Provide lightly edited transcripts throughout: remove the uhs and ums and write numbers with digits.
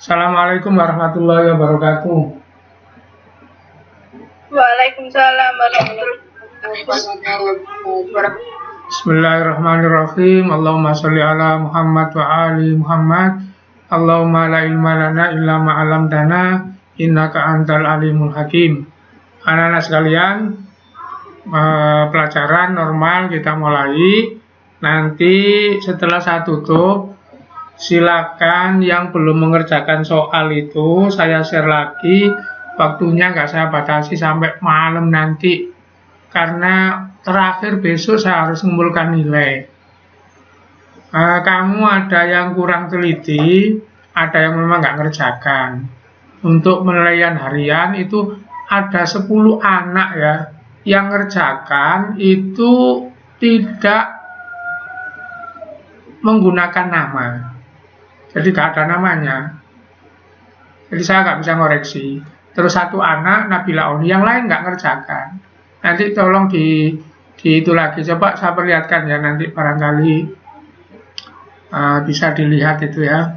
Assalamualaikum warahmatullahi wabarakatuh. Waalaikumsalam warahmatullahi wabarakatuh. Bismillahirrahmanirrahim. Allahumma sholli ala Muhammad wa ali Muhammad. Allahumma la ilma lana illa ma 'allamtana innaka antal alimul hakim. Anak-anak sekalian, pelajaran normal kita mulai. Nanti setelah saya tutup, silakan yang belum mengerjakan soal itu saya share lagi. Waktunya nggak saya batasi sampai malam nanti, karena terakhir besok saya harus mengumpulkan nilai. Kamu ada yang kurang teliti, ada yang memang nggak ngerjakan. Untuk penilaian harian itu ada 10 anak ya, yang ngerjakan itu tidak menggunakan nama. Jadi nggak ada namanya. Jadi saya nggak bisa ngoreksi. Terus 1 anak Nabila Oni, yang lain nggak ngerjakan. Nanti tolong di itu lagi, coba saya perlihatkan ya, nanti barangkali bisa dilihat itu ya.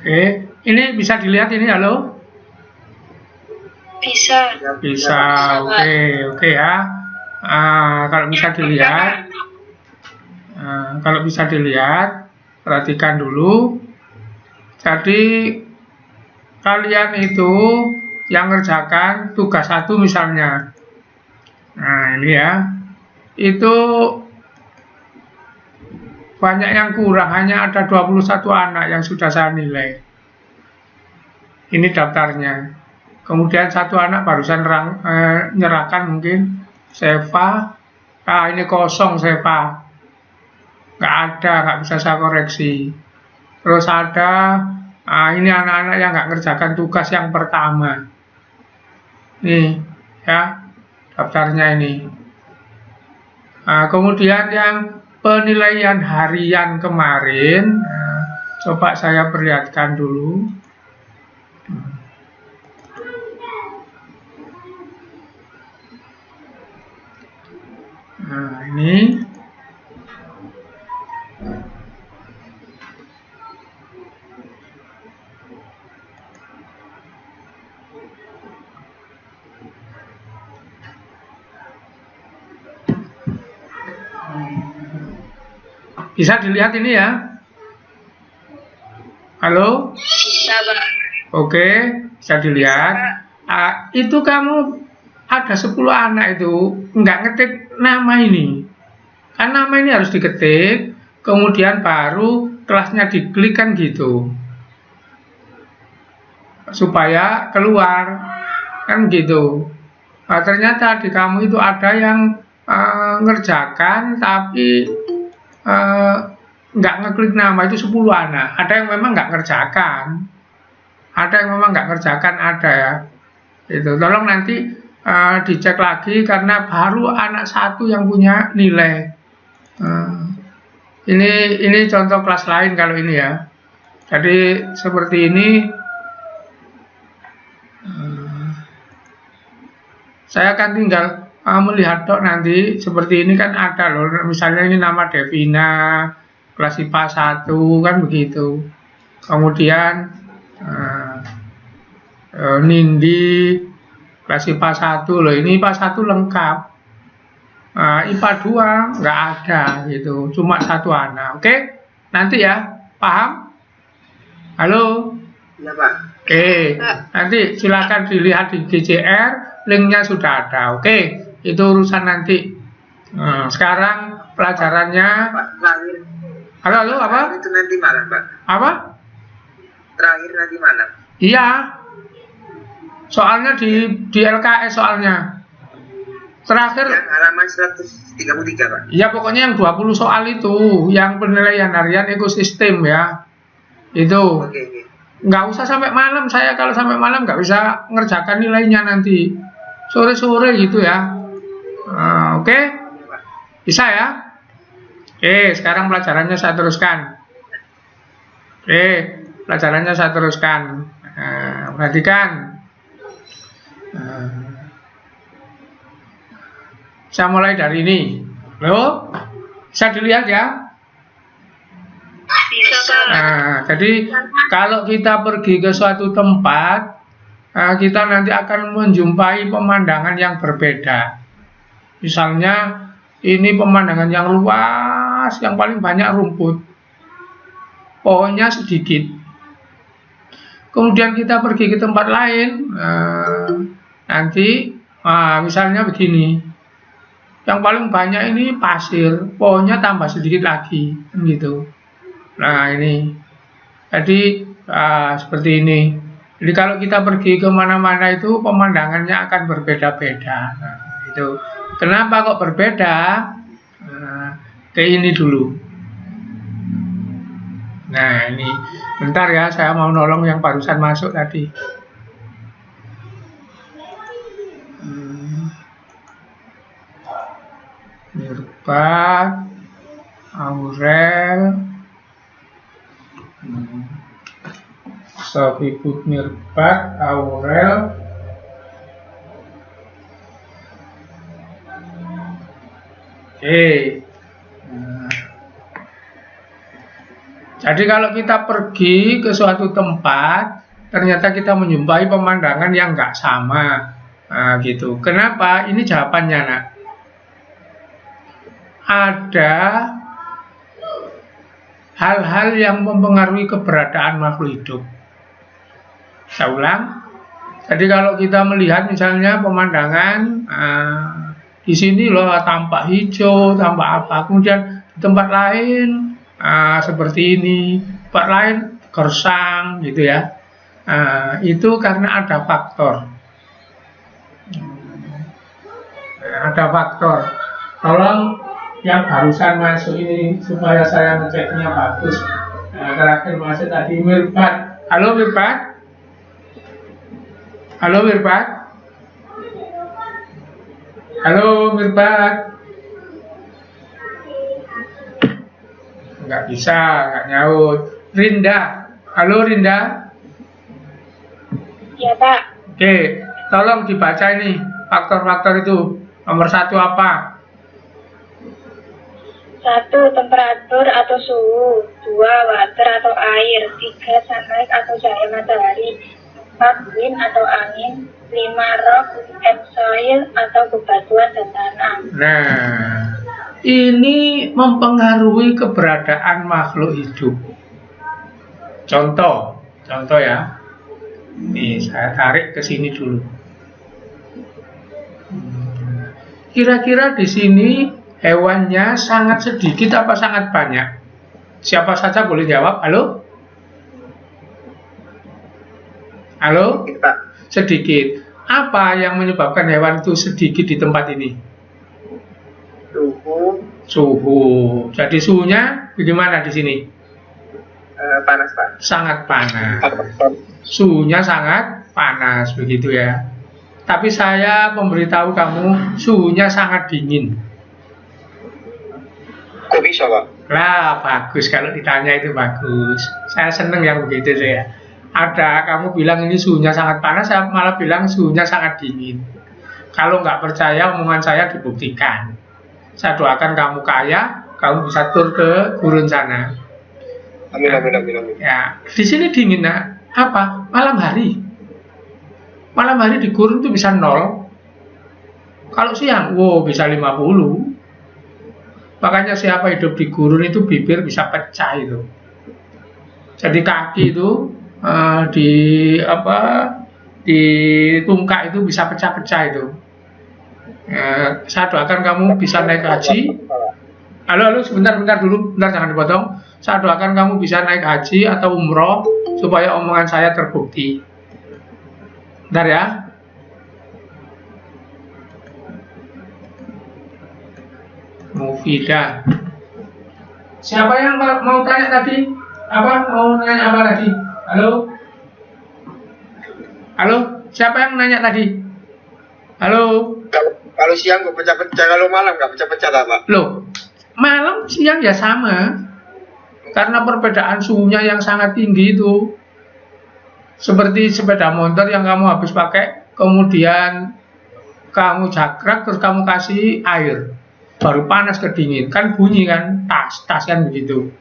Oke, ini bisa dilihat ini, halo? Bisa. Bisa, oke ya. Kalau bisa dilihat, perhatikan dulu. Jadi kalian itu yang ngerjakan tugas 1 misalnya. Nah ini ya, itu banyak yang kurang, hanya ada 21 anak yang sudah saya nilai. Ini daftarnya. Kemudian 1 anak barusan nyerahkan mungkin, Seva. Ini kosong Seva. Nggak ada, nggak bisa saya koreksi. Terus ada, ini anak-anak yang nggak ngerjakan tugas yang pertama. Nih, ya, daftarnya ini. Kemudian yang penilaian harian kemarin, coba saya perlihatkan dulu. Nah, ini. Bisa dilihat ini ya? Halo? Bisa, Pak. Oke, bisa dilihat. Itu kamu ada 10 anak itu nggak ngetik nama ini. Kan nama ini harus diketik, kemudian baru kelasnya diklik kan gitu. Supaya keluar, kan gitu. Ternyata di kamu itu ada yang ngerjakan tapi nggak ngeklik nama, itu 10 anak. Ada yang memang nggak ngerjakan, ada ya. Itu tolong nanti dicek lagi, karena baru anak 1 yang punya nilai. Ini contoh kelas lain kalau ini ya. Jadi seperti ini. Saya akan tinggal melihat dok nanti. Seperti ini kan ada loh, misalnya ini nama Devina, kelas IPA 1 kan begitu. Kemudian Nindi, kelas IPA 1 loh, ini IPA 1 lengkap. IPA 2 nggak ada gitu, cuma 1 anak. Oke, nanti ya, paham? Halo? Ya Pak. Oke, nanti silakan dilihat di GCR, linknya sudah ada. Oke, itu urusan nanti. Sekarang pelajarannya. Pak, terakhir. Halo, apa? Itu nanti malam, Pak. Apa? Terakhir nanti malam. Iya. Soalnya di LKS soalnya. Terakhir. Yang halaman 133, Pak. Iya, pokoknya yang 20 soal itu, yang penilaian harian ekosistem ya. Itu. Oke. Nggak usah sampai malam, saya kalau sampai malam nggak bisa ngerjakan nilainya nanti. Sore-sore gitu ya. Oke? Bisa ya? Oke, sekarang pelajarannya saya teruskan. Oke, pelajarannya saya teruskan. Nah, perhatikan. Saya mulai dari ini. Loh, bisa dilihat ya? Bisa. Nah, jadi kalau kita pergi ke suatu tempat, kita nanti akan menjumpai pemandangan yang berbeda. Misalnya, ini pemandangan yang luas, yang paling banyak rumput. Pohonnya sedikit. Kemudian kita pergi ke tempat lain, nanti misalnya begini, yang paling banyak ini pasir, pohonnya tambah sedikit lagi, gitu. Nah ini, jadi seperti ini. Jadi kalau kita pergi kemana-mana itu pemandangannya akan berbeda-beda. Nah, itu. Kenapa kok berbeda? Kayak ini dulu. Nah ini, bentar ya, saya mau nolong yang barusan masuk tadi. Mirbat, Aurel, Sofibut Mirbat, Aurel, oke. Jadi kalau kita pergi ke suatu tempat, ternyata kita menjumpai pemandangan yang nggak sama, gitu. Kenapa? Ini jawabannya, nak. Ada hal-hal yang mempengaruhi keberadaan makhluk hidup. Saya ulang. Jadi kalau kita melihat misalnya pemandangan di sini loh tampak hijau, tampak apa, kemudian di tempat lain seperti ini, tempat lain gersang, gitu ya. Itu karena ada faktor. Ada faktor. Tolong yang barusan masuk ini supaya saya ngeceknya bagus. Terakhir masuk tadi Mirbat. Halo Mirbat. Halo Mirbat. Halo Mirbat. Nggak bisa, nggak nyaut. Rinda. Halo Rinda. Ya Pak. Oke, tolong dibaca ini faktor-faktor itu. Nomor 1 apa? 1. Temperatur atau suhu. 2. Water atau air. 3. Sunlight atau cahaya matahari. 4. Wind atau angin. 5. Rock and soil atau bebatuan dan tanah. Nah, ini mempengaruhi keberadaan makhluk hidup. Contoh ya. Nih, saya tarik ke sini dulu. Kira-kira di sini hewannya sangat sedikit apa sangat banyak? Siapa saja boleh jawab. Halo? Halo? Sedikit. Apa yang menyebabkan hewan itu sedikit di tempat ini? Suhu. Jadi suhunya bagaimana di sini? Panas, Pak. Sangat panas. Suhunya sangat panas, begitu ya. Tapi saya memberitahu kamu, suhunya sangat dingin. Kok bisa, Pak? Lah, bagus kalau ditanya itu bagus. Saya seneng yang begitu saya. Ada kamu bilang ini suhunya sangat panas, saya malah bilang suhunya sangat dingin. Kalau nggak percaya omongan saya dibuktikan. Saya doakan kamu kaya, kamu bisa tur ke gurun sana. Amin. Ya, di sini dingin, nah. Apa? Malam hari. Malam hari di gurun itu bisa 0. Kalau siang, bisa 50. Makanya siapa hidup di gurun itu bibir bisa pecah itu. Jadi kaki itu di tungkak itu bisa pecah-pecah itu. Saya doakan kamu bisa naik haji. Halo, sebentar dulu, jangan dipotong. Saya doakan kamu bisa naik haji atau umroh supaya omongan saya terbukti. Bentar ya. Mufidah. Siapa yang mau tanya tadi? Mau nanya apa tadi? Halo? Halo? Siapa yang nanya tadi? Halo. Kalau siang kok pecah-pecah, kalau malam nggak pecah-pecah lah, Pak? Loh, malam siang ya sama. Karena perbedaan suhunya yang sangat tinggi itu. Seperti sepeda motor yang kamu habis pakai, kemudian kamu jakrak, terus kamu kasih air. Baru panas ke dingin. Kan bunyi kan, tas kan begitu.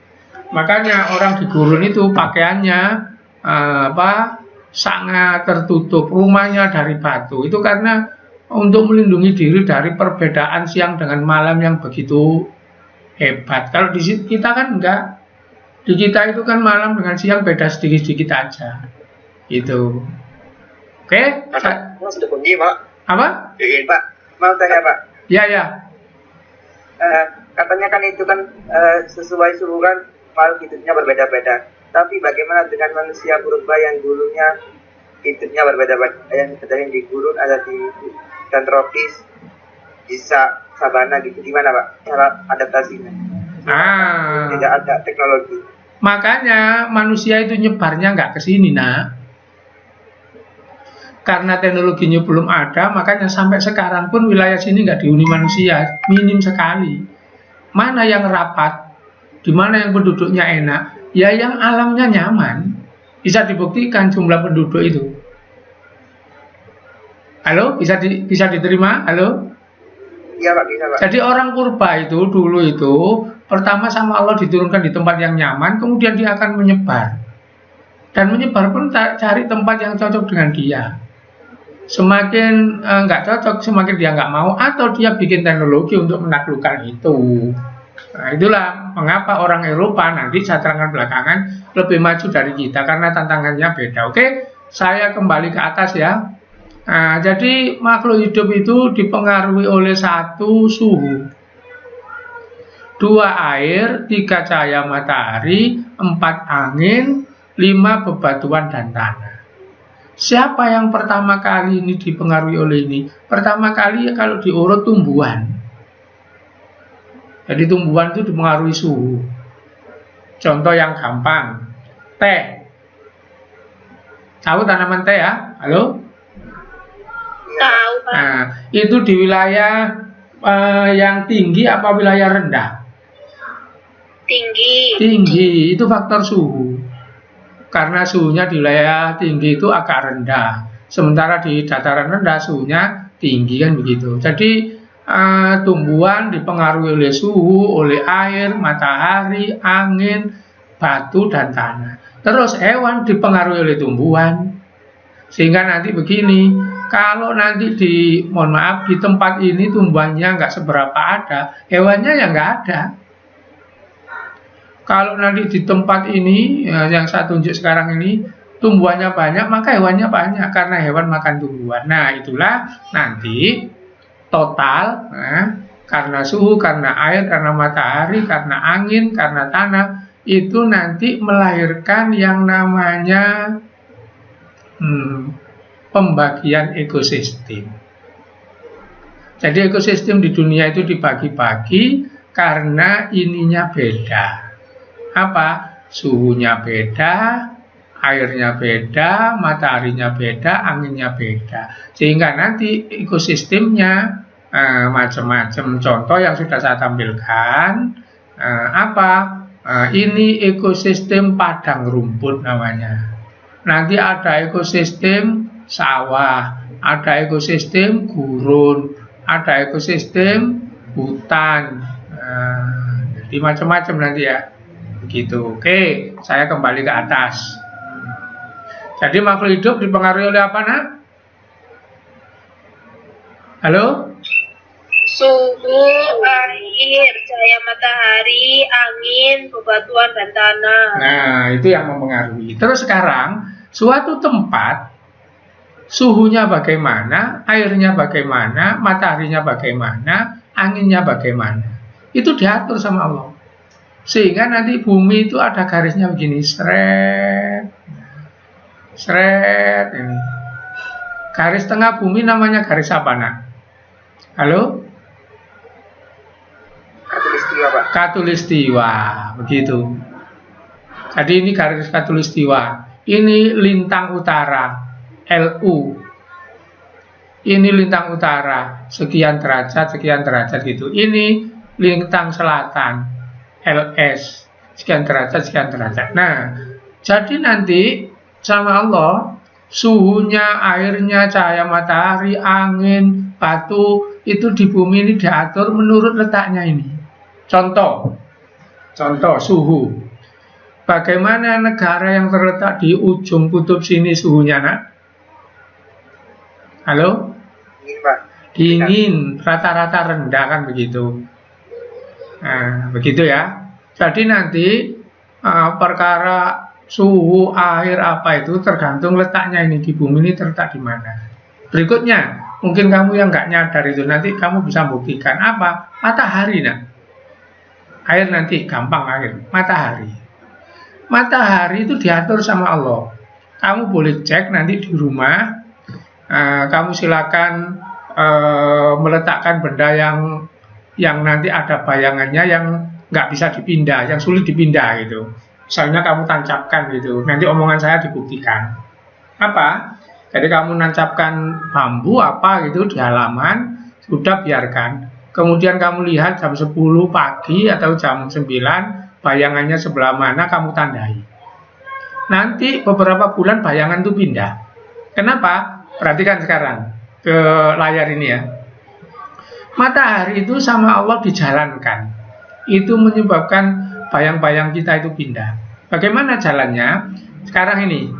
Makanya orang di gurun itu pakaiannya sangat tertutup, rumahnya dari batu. Itu karena untuk melindungi diri dari perbedaan siang dengan malam yang begitu hebat. Kalau di kita kan enggak. Di kita itu kan malam dengan siang beda sedikit-sedikit aja. Itu. Oke? Sudah kunci, Pak. Apa? Iya, Pak. Mau tanya, Pak. Ya. Katanya kan itu kan sesuai suhu kan makhluk hidupnya berbeda-beda. Tapi bagaimana dengan manusia purba yang dulunya hidupnya berbeda-beda? Yang ada yang di gurun, ada di hutan tropis, bisa sabana gitu. Gimana, Pak? Cara adaptasinya? Tidak ada teknologi. Makanya manusia itu nyebarnya nggak ke sini, nak. Karena teknologinya belum ada, makanya sampai sekarang pun wilayah sini nggak dihuni manusia, minim sekali. Mana yang rapat, di mana yang penduduknya enak, ya yang alamnya nyaman. Bisa dibuktikan jumlah penduduk itu. Halo, bisa diterima? Halo? Iya, Pak, bisa, Pak. Jadi orang purba itu dulu itu pertama sama Allah diturunkan di tempat yang nyaman, kemudian dia akan menyebar. Dan menyebar pun cari tempat yang cocok dengan dia. Semakin nggak cocok, semakin dia nggak mau, atau dia bikin teknologi untuk menaklukkan itu. Nah, itulah mengapa orang Eropa nanti saya terangkan belakangan lebih maju dari kita, karena tantangannya beda. Oke, saya kembali ke atas ya. Nah, jadi makhluk hidup itu dipengaruhi oleh 1 suhu, 2 air, 3 cahaya matahari, 4 angin, 5 bebatuan dan tanah. Siapa yang pertama kali ini dipengaruhi oleh ini? Pertama kali ya kalau diurut tumbuhan. Jadi tumbuhan itu dipengaruhi suhu. Contoh yang gampang, teh. Tahu tanaman teh ya? Halo? Tahu, Pak. Nah, itu di wilayah yang tinggi apa wilayah rendah? Tinggi. Tinggi, itu faktor suhu. Karena suhunya di wilayah tinggi itu agak rendah, sementara di dataran rendah suhunya tinggi kan begitu. Jadi tumbuhan dipengaruhi oleh suhu, oleh air, matahari, angin, batu dan tanah. Terus hewan dipengaruhi oleh tumbuhan. Sehingga nanti begini, kalau nanti di tempat ini tumbuhannya nggak seberapa ada, hewannya ya nggak ada. Kalau nanti di tempat ini yang saya tunjuk sekarang ini tumbuhannya banyak, maka hewannya banyak karena hewan makan tumbuhan. Nah, itulah nanti total karena suhu, karena air, karena matahari, karena angin, karena tanah, itu nanti melahirkan yang namanya pembagian ekosistem. Jadi ekosistem di dunia itu dibagi-bagi karena ininya beda. Apa? Suhunya beda, airnya beda, mataharinya beda, anginnya beda. Sehingga nanti ekosistemnya macam-macam. Contoh yang sudah saya tampilkan, ini ekosistem padang rumput namanya. Nanti ada ekosistem sawah, ada ekosistem gurun, ada ekosistem hutan. Jadi macam-macam nanti ya. Begitu. Oke, saya kembali ke atas. Jadi makhluk hidup dipengaruhi oleh apa, nak? Halo? Suhu, air, cahaya matahari, angin, bebatuan dan tanah. Nah, itu yang mempengaruhi. Terus sekarang, suatu tempat suhunya bagaimana, airnya bagaimana, mataharinya bagaimana, anginnya bagaimana. Itu diatur sama Allah. Sehingga nanti bumi itu ada garisnya begini, seret, ini. Garis tengah bumi namanya garis apa, nak? Halo? Katulistiwa, Pak. Katulistiwa, begitu. Jadi ini garis katulistiwa. Ini lintang utara, LU. Ini lintang utara, sekian derajat gitu. Ini lintang selatan, LS, sekian derajat. Nah, jadi nanti sama Allah, suhunya, airnya, cahaya matahari, angin, batu, itu di bumi ini diatur menurut letaknya ini. Contoh suhu. Bagaimana negara yang terletak di ujung kutub sini suhunya, nak? Halo? Dingin, Pak. Dingin, rata-rata rendah kan begitu. Nah, begitu ya. Jadi nanti perkara suhu, air apa itu tergantung letaknya ini di bumi ini terletak di mana. Berikutnya, mungkin kamu yang nggak nyadar itu nanti kamu bisa buktikan apa? Matahari, nak. Air nanti gampang air. Matahari itu diatur sama Allah. Kamu boleh cek nanti di rumah. Kamu silakan meletakkan benda yang nanti ada bayangannya yang nggak bisa dipindah, yang sulit dipindah gitu. Misalnya kamu tancapkan gitu. Nanti omongan saya dibuktikan. Apa? Jadi kamu nancapkan bambu apa gitu di halaman, sudah biarkan. Kemudian kamu lihat jam 10 pagi atau jam 9, bayangannya sebelah mana kamu tandai. Nanti beberapa bulan bayangan itu pindah. Kenapa? Perhatikan sekarang ke layar ini ya. Matahari itu sama Allah dijalankan. Itu menyebabkan bayang-bayang kita itu pindah. Bagaimana jalannya? Sekarang ini.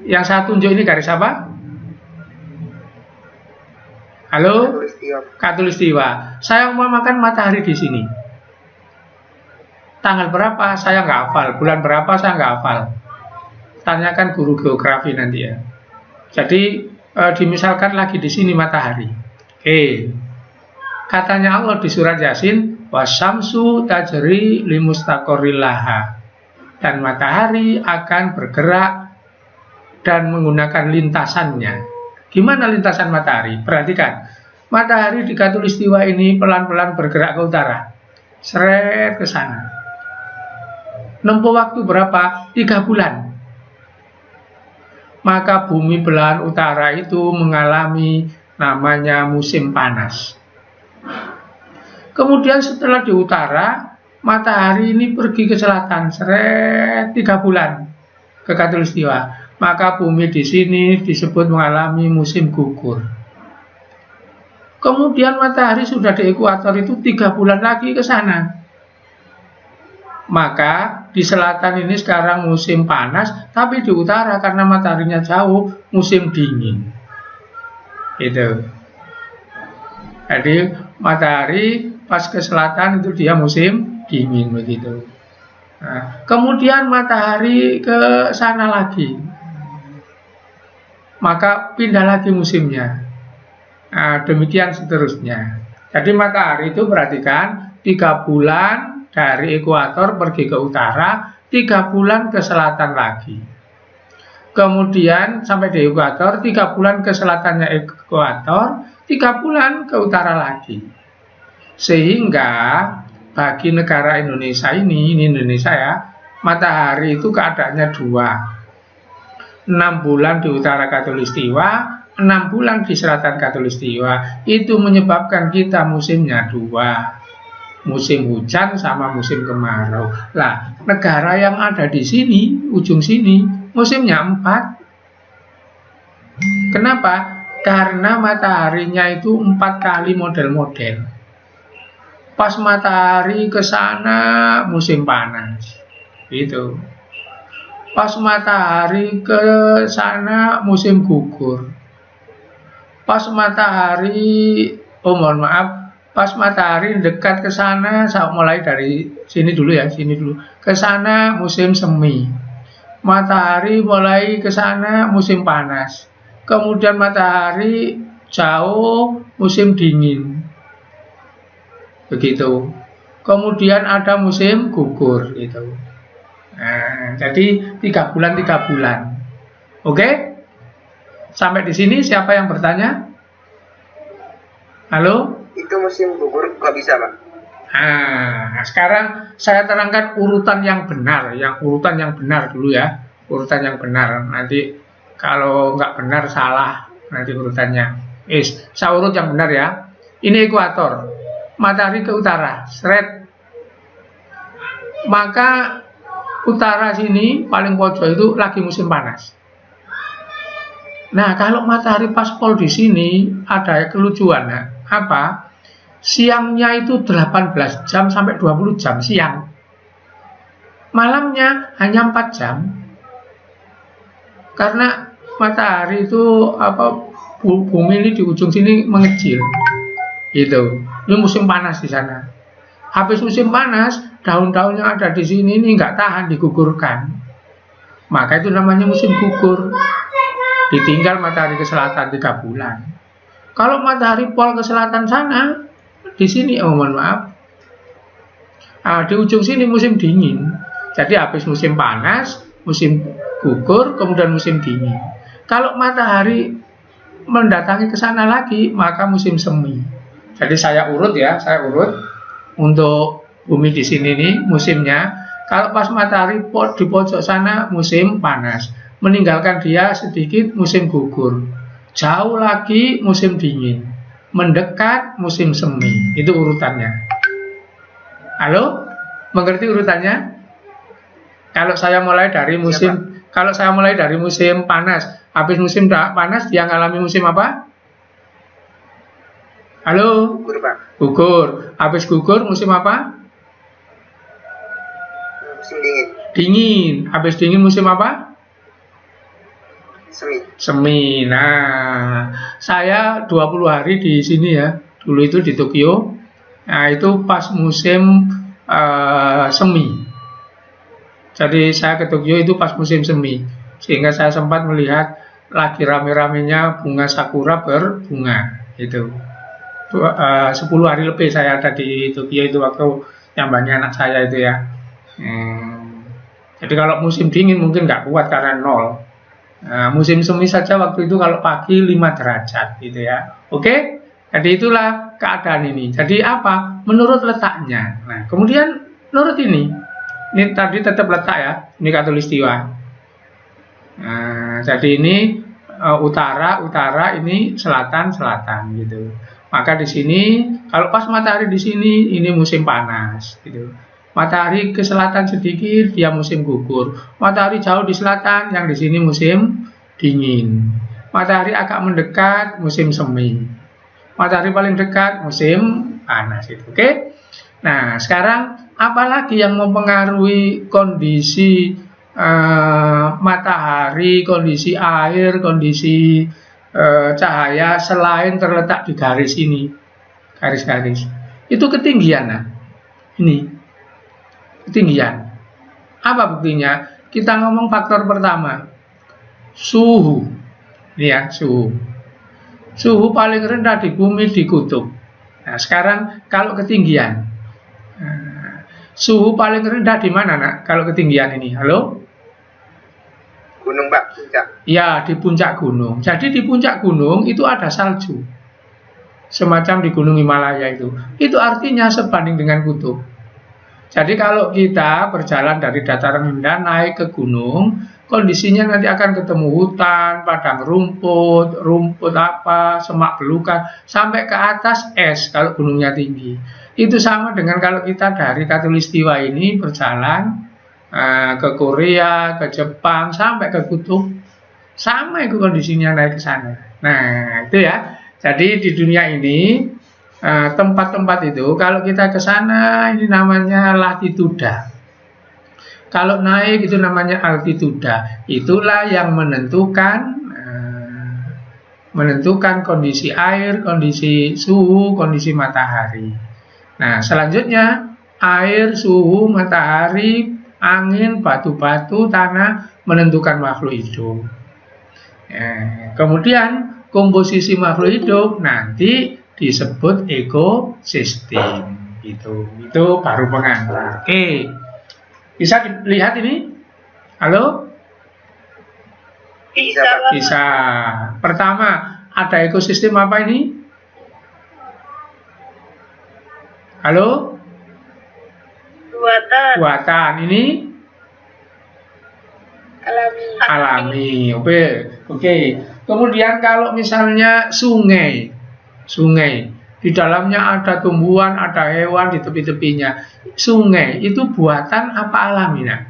Yang saya tunjuk ini garis apa? Halo? Khatulistiwa. Saya umpamakan matahari di sini. Tanggal berapa? Saya nggak hafal. Bulan berapa? Saya nggak hafal. Tanyakan guru geografi nanti ya. Jadi dimisalkan lagi di sini matahari. Oke. Katanya Allah di surat Yasin, wasyamsu tajri limustaqorrilaha. Dan matahari akan bergerak dan menggunakan lintasannya. Gimana lintasan matahari? Perhatikan. Matahari di khatulistiwa ini pelan-pelan bergerak ke utara. Seret ke sana. Nempuh waktu berapa? 3 bulan. Maka bumi belahan utara itu mengalami namanya musim panas. Kemudian setelah di utara, matahari ini pergi ke selatan, seret 3 bulan ke khatulistiwa. Maka bumi di sini disebut mengalami musim gugur. Kemudian matahari sudah di ekuator itu 3 bulan lagi ke sana. Maka di selatan ini sekarang musim panas, tapi di utara karena mataharinya jauh musim dingin. Itu. Jadi matahari pas ke selatan itu dia musim dingin begitu. Nah, kemudian matahari ke sana lagi. Maka pindah lagi musimnya. Nah, demikian seterusnya. Jadi matahari itu perhatikan 3 bulan dari ekuator pergi ke utara, 3 bulan ke selatan lagi. Kemudian sampai di ekuator, 3 bulan ke selatannya ekuator, 3 bulan ke utara lagi. Sehingga bagi negara Indonesia ini Indonesia ya, matahari itu keadaannya 2. 6 bulan di utara khatulistiwa, 6 bulan di selatan khatulistiwa. Itu menyebabkan kita musimnya 2. Musim hujan sama musim kemarau. Lah, negara yang ada di sini, ujung sini, musimnya 4. Kenapa? Karena mataharinya itu 4 kali model-model. Pas matahari ke sana musim panas. Gitu. Pas matahari ke sana musim gugur. Pas matahari, mohon maaf, pas matahari dekat ke sana, saya mulai dari sini dulu ya, sini dulu. Ke sana musim semi. Matahari mulai ke sana musim panas. Kemudian matahari jauh musim dingin. Begitu. Kemudian ada musim gugur gitu. Nah, jadi 3 bulan. Oke? Sampai di sini siapa yang bertanya? Halo? Itu musim gugur kok bisa, Pak? Nah, sekarang saya terangkan urutan yang benar, urutan yang benar dulu ya. Urutan yang benar. Nanti kalau nggak benar salah nanti urutannya. Saurut yang benar ya. Ini ekuator. Matahari ke utara, seret. Maka utara sini paling pojok itu lagi musim panas. Nah, kalau matahari pas pol di sini ada kelucuan. Nah, apa? Siangnya itu 18 jam sampai 20 jam siang. Malamnya hanya 4 jam. Karena matahari itu bumi ini di ujung sini mengecil. Itu. Ini musim panas di sana. Habis musim panas, daun-daun yang ada di sini ini nggak tahan digugurkan. Maka itu namanya musim gugur. Ditinggal matahari ke selatan 3 bulan. Kalau matahari pol ke selatan sana, di sini, mohon maaf, di ujung sini musim dingin. Jadi habis musim panas, musim gugur, kemudian musim dingin. Kalau matahari mendatangi ke sana lagi, maka musim semi. Jadi saya urut untuk bumi di sini nih musimnya. Kalau pas matahari di pojok sana musim panas, meninggalkan dia sedikit musim gugur. Jauh lagi musim dingin, mendekat musim semi. Itu urutannya. Halo? Mengerti urutannya? Kalau saya mulai dari musim panas, habis musim panas dia ngalami musim apa? Halo? Gugur, Pak. Gugur. Habis gugur musim apa? Musim dingin. Dingin. Habis dingin musim apa? Semi. Nah, saya 20 hari di sini ya. Dulu itu di Tokyo. Nah, itu pas musim semi. Jadi saya ke Tokyo itu pas musim semi. Sehingga saya sempat melihat lagi rame-ramenya bunga sakura berbunga. Itu 10 hari lebih saya ada di Tokyo itu waktu nyambangnya anak saya itu ya. Jadi kalau musim dingin mungkin nggak kuat karena 0. Musim semi saja waktu itu kalau pagi 5 derajat gitu ya. Oke, jadi itulah keadaan ini. Jadi apa? Menurut letaknya. Nah, kemudian menurut ini tadi tetap letak ya. Ini khatulistiwa. Jadi ini utara, ini selatan gitu. Maka di sini kalau pas matahari di sini ini musim panas gitu. Matahari ke selatan sedikit dia musim gugur. Matahari jauh di selatan yang di sini musim dingin. Matahari agak mendekat musim semi. Matahari paling dekat musim panas itu. Oke? Nah, sekarang apalagi yang mempengaruhi kondisi matahari, kondisi air, kondisi cahaya selain terletak di garis ini, garis-garis itu ketinggian. Nah, ini ketinggian. Apa buktinya? Kita ngomong faktor pertama, suhu. Ini ya, suhu. Suhu paling rendah di bumi di kutub. Nah, sekarang kalau ketinggian, suhu paling rendah di mana, nak? Kalau ketinggian ini, halo? Gunung, Pak, puncak. Ya, di puncak gunung. Jadi di puncak gunung itu ada salju. Semacam di Gunung Himalaya itu. Itu artinya sebanding dengan kutub. Jadi kalau kita berjalan dari dataran rendah naik ke gunung, kondisinya nanti akan ketemu hutan, padang rumput, semak belukar, sampai ke atas es kalau gunungnya tinggi. Itu sama dengan kalau kita dari khatulistiwa ini berjalan ke Korea, ke Jepang, sampai ke kutub, sama itu kondisinya naik ke sana. Nah, itu ya. Jadi di dunia ini tempat-tempat itu kalau kita ke sana ini namanya latituda. Kalau naik itu namanya altituda. Itulah yang menentukan kondisi air, kondisi suhu, kondisi matahari. Nah, selanjutnya air, suhu, matahari, angin, batu-batu, tanah menentukan makhluk hidup. Kemudian komposisi makhluk hidup nanti disebut ekosistem. Itu baru pengantar. Oke. Bisa dilihat ini? Halo? Bisa. Pertama, ada ekosistem apa ini? Halo? Buatan. Ini? Alami. Oke. Kemudian kalau misalnya sungai, di dalamnya ada tumbuhan, ada hewan di tepi-tepinya. Sungai itu buatan apa alami, nak?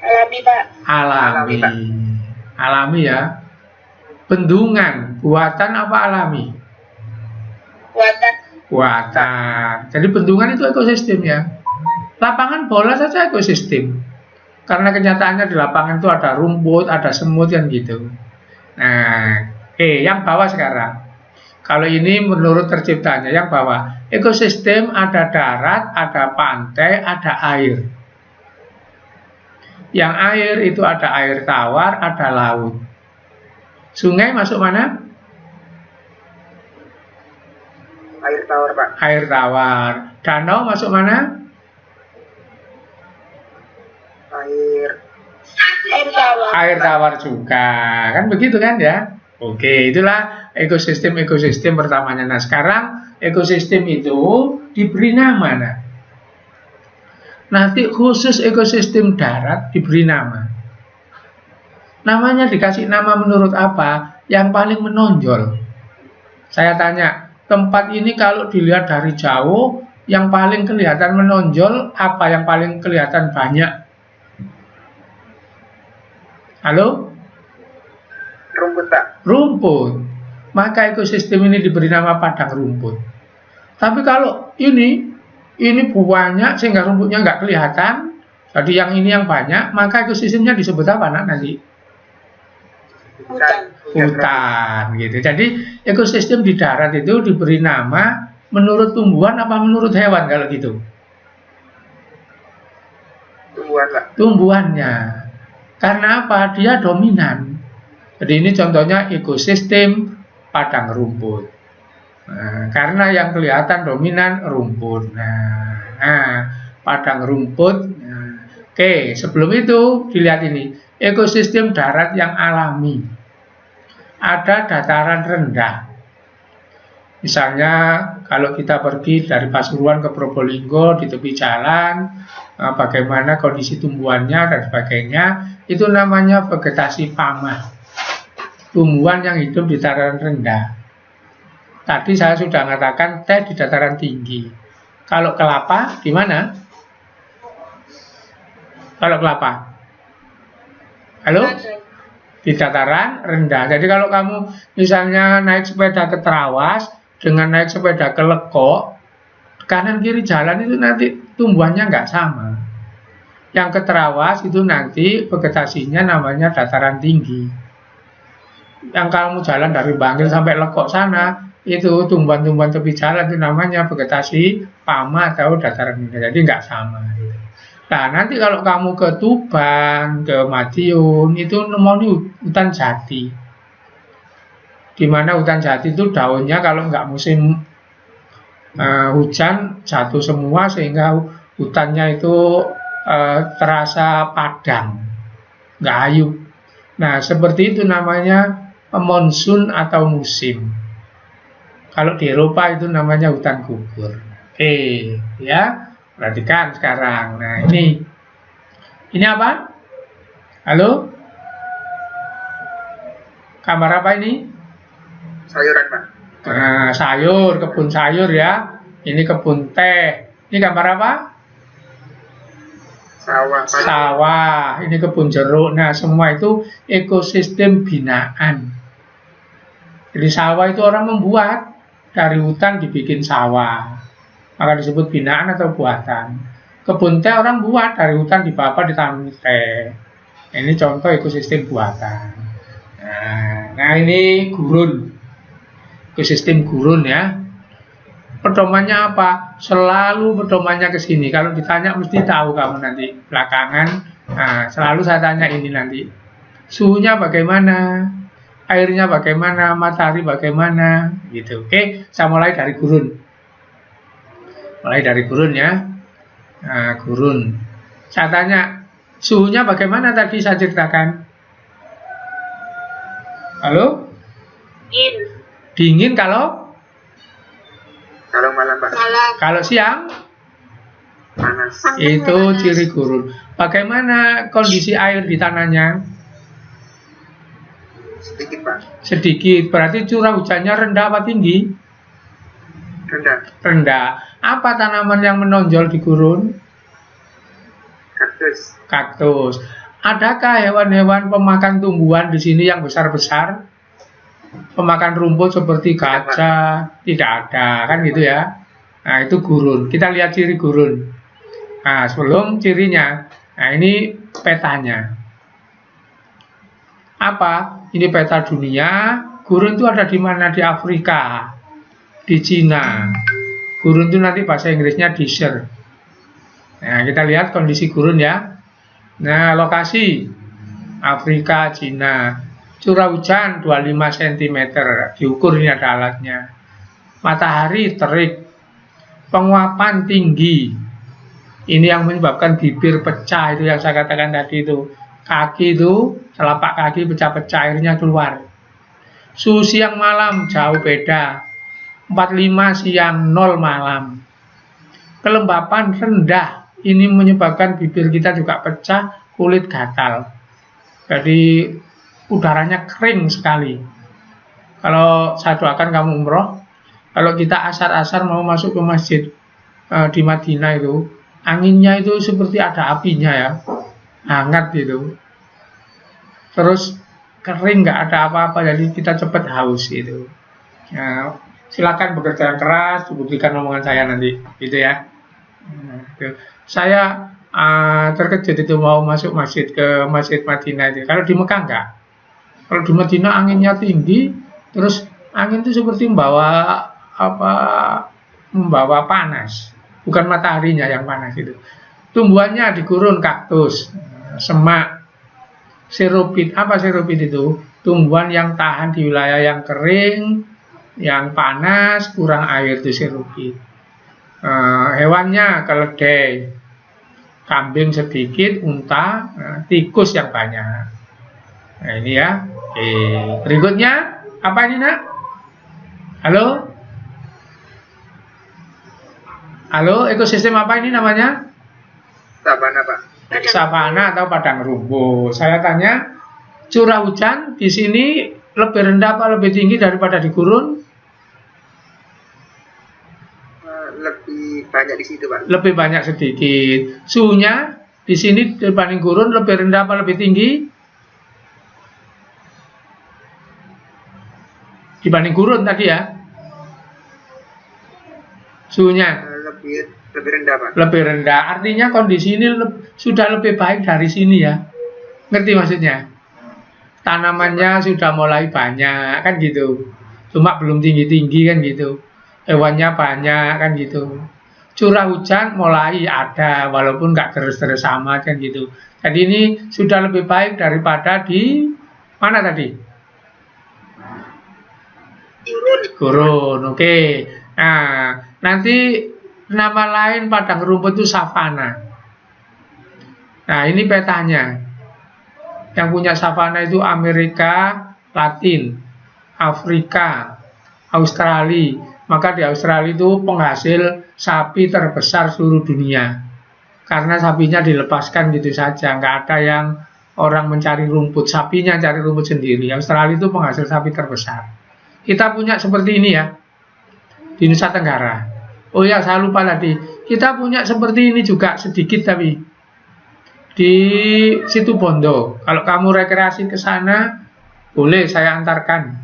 Alami, Pak. Alami. Pak. Alami ya. Bendungan buatan apa alami? Buatan. Buatan. Jadi bendungan itu ekosistem ya. Lapangan bola saja ekosistem. Karena kenyataannya di lapangan itu ada rumput, ada semut yang gitu. Nah, yang bawah sekarang. Kalau ini menurut terciptanya yang bawah. Ekosistem ada darat, ada pantai, ada air. Yang air itu ada air tawar, ada laut. Sungai masuk mana? Air tawar, Pak. Air tawar. Danau masuk mana? Air tawar. Air tawar juga. Kan begitu kan ya? Oke, itulah ekosistem pertamanya. Nah, sekarang ekosistem itu diberi nama. Nah, nanti khusus ekosistem darat diberi nama. Namanya dikasih nama menurut apa? Yang paling menonjol. Saya tanya, tempat ini kalau dilihat dari jauh, yang paling kelihatan menonjol apa? Yang paling kelihatan banyak? Halo? Rumput, Pak. Rumput. Maka ekosistem ini diberi nama padang rumput. Tapi kalau ini banyak sehingga rumputnya nggak kelihatan, jadi yang ini yang banyak, maka ekosistemnya disebut apa nanti? Hutan gitu. Jadi ekosistem di darat itu diberi nama menurut tumbuhan apa menurut hewan kalau gitu? Tumbuhan, Pak. Tumbuhannya. Karena apa? Dia dominan. Jadi ini contohnya ekosistem padang rumput. Nah, karena yang kelihatan dominan rumput. Nah, padang rumput. Nah, oke, sebelum itu dilihat ini ekosistem darat yang alami. Ada dataran rendah. Misalnya kalau kita pergi dari Pasuruan ke Probolinggo di tepi jalan, bagaimana kondisi tumbuhannya dan sebagainya, itu namanya vegetasi pamah. Tumbuhan yang hidup di dataran rendah. Tadi saya sudah mengatakan teh di dataran tinggi. Kalau kelapa di mana? Kalau kelapa? Halo? Di dataran rendah. Jadi kalau kamu misalnya naik sepeda ke Terawas dengan naik sepeda ke Lekok, kanan kiri jalan itu nanti tumbuhannya nggak sama. Yang ke Terawas itu nanti vegetasinya namanya dataran tinggi. Yang kamu jalan dari Bangil sampai Lekok sana, itu tumbuhan-tumbuhan tepi jalan itu namanya vegetasi pamah atau dataran rendah. Jadi nggak sama. Nah, nanti kalau kamu ke Tuban, ke Madiun, itu namanya hutan jati. Di mana hutan jati itu daunnya kalau nggak musim hujan jatuh semua sehingga hutannya itu terasa padang, nggak hayuk. Nah, seperti itu namanya monsun atau musim. Kalau di Eropa itu namanya hutan gugur. Oke, ya. Perhatikan sekarang. Nah, ini apa? Halo? Kamar apa ini? Sayuran, Pak. Nah, sayur, kebun sayur ya. Ini kebun teh. Ini gambar apa? Sawah, Pak. Sawah. Ini kebun jeruk. Nah, semua itu ekosistem binaan. Jadi sawah itu orang membuat. Dari hutan dibikin sawah. Maka disebut binaan atau buatan. Kebun teh orang buat dari hutan dibawa ditanam teh. Ini contoh ekosistem buatan. Nah ini gurun. Ekosistem gurun ya. Pedomannya apa? Selalu pedomannya ke sini. Kalau ditanya mesti tahu kamu nanti belakangan. Nah, selalu saya tanya ini nanti. Suhunya bagaimana? Airnya bagaimana? Matahari bagaimana? Gitu. Oke, saya mulai dari gurun. Mulai dari gurun ya. Nah, gurun. Saya tanya, suhunya bagaimana tadi saya ceritakan? Halo? Dingin. Dingin kalau? Kalau malam, Pak. Malam. Kalau siang? Panas. Itu ciri gurun. Bagaimana kondisi air di tanahnya? Sedikit Sedikit, berarti curah hujannya rendah apa tinggi? Rendah. Rendah. Apa tanaman yang menonjol di gurun? Kaktus. Kaktus. Adakah hewan-hewan pemakan tumbuhan di sini yang besar-besar? Pemakan rumput seperti gajah? Tidak ada, kan gitu ya. Nah, itu gurun. Kita lihat ciri gurun. Nah, sebelum cirinya. Nah, ini petanya. Apa? Ini peta dunia. Gurun itu ada di mana? Di Afrika, di Cina. Gurun itu nanti bahasa Inggrisnya desert. Nah, kita lihat kondisi gurun ya. Nah, lokasi Afrika, Cina. Curah hujan 25 cm. Diukur, ini ada alatnya. Matahari terik. Penguapan tinggi. Ini yang menyebabkan bibir pecah, itu yang saya katakan tadi itu. Kaki itu, telapak kaki pecah-pecah, airnya keluar. Suhu siang malam jauh beda. 45 siang, 0 malam. Kelembapan rendah. Ini menyebabkan bibir kita juga pecah, kulit gatal. Jadi udaranya kering sekali. Kalau saya doakan kamu umroh, kalau kita asar-asar mau masuk ke masjid di Madinah itu, anginnya itu seperti ada apinya ya, hangat gitu. Terus kering, nggak ada apa-apa, jadi kita cepat haus gitu. Nah, silakan bekerja keras, buktikan omongan saya nanti, gitu ya. Gitu. Saya terkejut itu mau masuk masjid ke Masjid Madinah itu. Kalau di Mekah enggak. Kalau di Madinah anginnya tinggi, terus angin itu seperti membawa panas, bukan mataharinya yang panas itu. Tumbuhannya di gurun kaktus, semak, seropit. Apa seropit itu? Tumbuhan yang tahan di wilayah yang kering, yang panas, kurang air, itu seropit. Hewannya keledai, kambing sedikit, unta, tikus yang banyak. Nah, ini ya. Berikutnya apa ini, Nak? Halo? Halo, ekosistem apa ini namanya? Sabana, Pak. Savana atau padang rumput. Saya tanya, curah hujan di sini lebih rendah apa lebih tinggi daripada di gurun? Lebih banyak di situ, Pak. Lebih banyak sedikit. Suhunya di sini dibanding gurun lebih rendah apa lebih tinggi? Dibanding gurun tadi ya. Suhunya lebih rendah, Pak. lebih rendah. Artinya kondisi ini sudah lebih baik dari sini ya. Ngerti maksudnya? Tanamannya sudah mulai banyak kan gitu. Cuma belum tinggi-tinggi kan gitu. Hewannya banyak kan gitu. Curah hujan mulai ada walaupun nggak terus-terus sama kan gitu. Jadi ini sudah lebih baik daripada di mana tadi? Gurun. Oke. Nah, nanti nama lain padang rumput itu savana. Nah, ini petanya. Yang punya savana itu Amerika Latin, Afrika, Australia. Maka di Australia itu penghasil sapi terbesar seluruh dunia. Karena sapinya dilepaskan gitu saja, nggak ada yang orang mencari rumput, sapinya cari rumput sendiri. Australia itu penghasil sapi terbesar. Kita punya seperti ini ya, di Nusa Tenggara. Oh ya, saya lupa tadi. Kita punya seperti ini juga sedikit tapi di Situ Bondo. Kalau kamu rekreasi ke sana, boleh saya antarkan.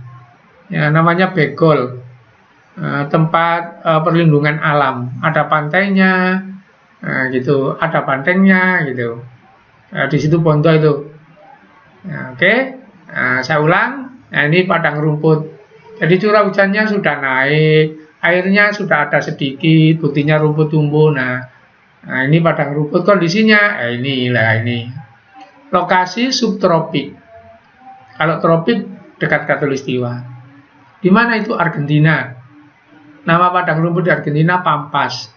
Ya, namanya Begol. Tempat perlindungan alam. Ada pantainya, gitu. Ada bantengnya, gitu. Di Situ Bondo itu. Oke. Saya ulang. Nah, ini padang rumput. Jadi curah hujannya sudah naik. Airnya sudah ada sedikit, buktinya rumput tumbuh. Nah, ini padang rumput kondisinya, inilah ini. Lokasi subtropik. Kalau tropik dekat Khatulistiwa. Di mana itu? Argentina. Nama padang rumput di Argentina Pampas.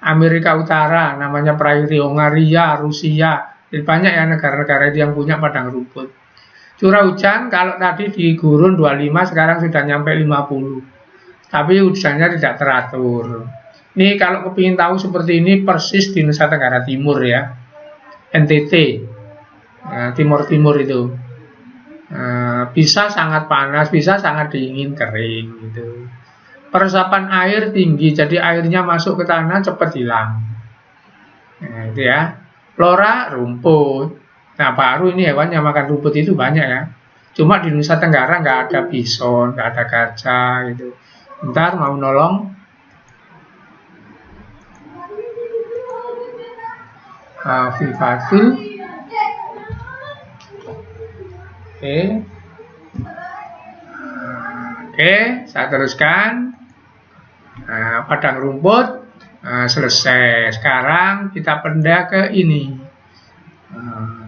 Amerika Utara namanya Prairie, Hongaria, Rusia. Jadi banyak ya negara-negara yang punya padang rumput. Curah hujan kalau tadi di gurun 25, sekarang sudah nyampe 50. Tapi hujannya tidak teratur. Ini kalau kepingin tahu seperti ini persis di Nusa Tenggara Timur ya. NTT. Nah, Timur-Timur itu. Bisa sangat panas, bisa sangat dingin, kering gitu. Peresapan air tinggi, jadi airnya masuk ke tanah cepat hilang. Nah, itu ya. Flora, rumput. Nah, baru ini hewan yang makan rumput itu banyak ya. Cuma di Nusa Tenggara nggak ada bison, nggak ada gajah gitu. Ntar mau nolong. Vivatul. Oke. Oke, saya teruskan. Padang rumput. Selesai. Sekarang kita pindah ke ini.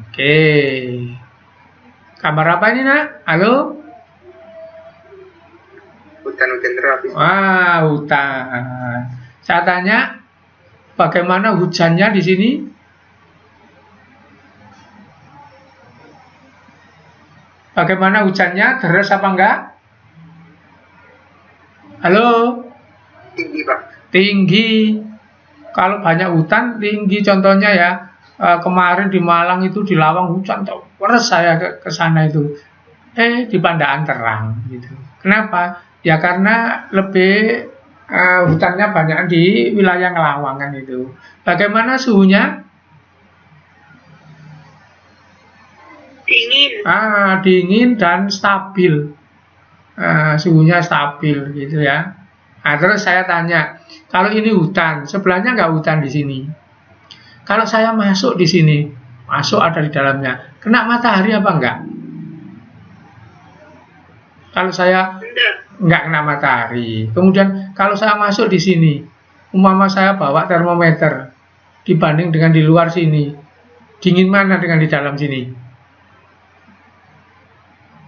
Oke. Gambar apa ini, Nak? Halo? Hutan-hutan tropis. Wah, hutan. Saya tanya, bagaimana hujannya di sini? Bagaimana hujannya? Deras apa enggak? Halo? Tinggi, Pak. Tinggi. Kalau banyak hutan, tinggi. Contohnya ya, kemarin di Malang itu di Lawang hujan, terus saya ke sana itu. Di Pandaan terang gitu. Kenapa? Ya karena lebih hutannya banyak di wilayah Ngelawangan itu. Bagaimana suhunya? Dingin. Dingin dan stabil. Suhunya stabil gitu ya. Nah, terus saya tanya, kalau ini hutan, sebelahnya nggak hutan di sini. Kalau saya masuk di sini, masuk ada di dalamnya, kena matahari apa enggak? Kalau saya nggak kena matahari. Kemudian kalau saya masuk di sini, umpama saya bawa termometer dibanding dengan di luar sini, dingin mana dengan di dalam sini?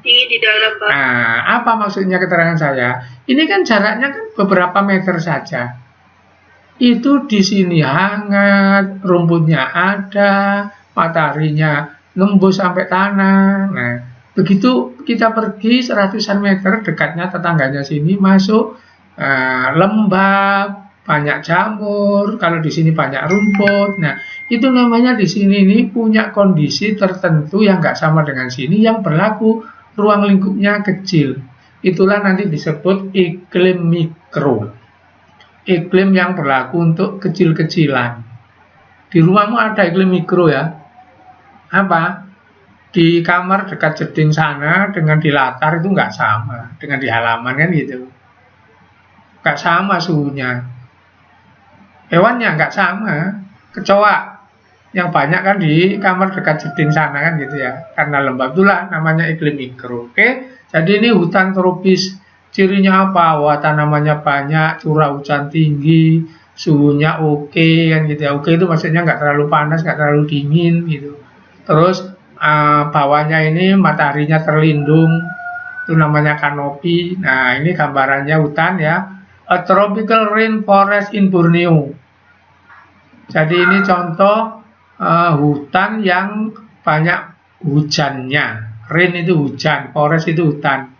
Dingin di dalam, Pak. Nah, apa maksudnya keterangan saya? Ini kan jaraknya kan beberapa meter saja. Itu di sini hangat, rumputnya ada, mataharinya nembus sampai tanah. Nah, begitu kita pergi seratusan meter, dekatnya tetangganya sini masuk lembab, banyak jamur. Kalau di sini banyak rumput. Nah, itu namanya di sini ini punya kondisi tertentu yang nggak sama dengan sini, yang berlaku ruang lingkupnya kecil. Itulah nanti disebut iklim mikro. Iklim yang berlaku untuk kecil-kecilan. Di rumahmu ada iklim mikro ya? Apa? Di kamar dekat jeding sana dengan di latar itu nggak sama. Dengan di halaman kan gitu. Nggak sama suhunya. Hewannya nggak sama. Kecoa yang banyak kan di kamar dekat jeding sana kan gitu ya. Karena lembab, itulah namanya iklim mikro. Oke? Jadi ini hutan tropis. Cirinya apa? Wah, tanamannya banyak, curah hujan tinggi, suhunya oke kan gitu ya. Oke itu maksudnya nggak terlalu panas, nggak terlalu dingin gitu. Terus bawahnya ini mataharinya terlindung, itu namanya kanopi. Nah, ini gambarannya hutan ya. A tropical rainforest in Borneo. Jadi ini contoh hutan yang banyak hujannya. Rain itu hujan, forest itu hutan.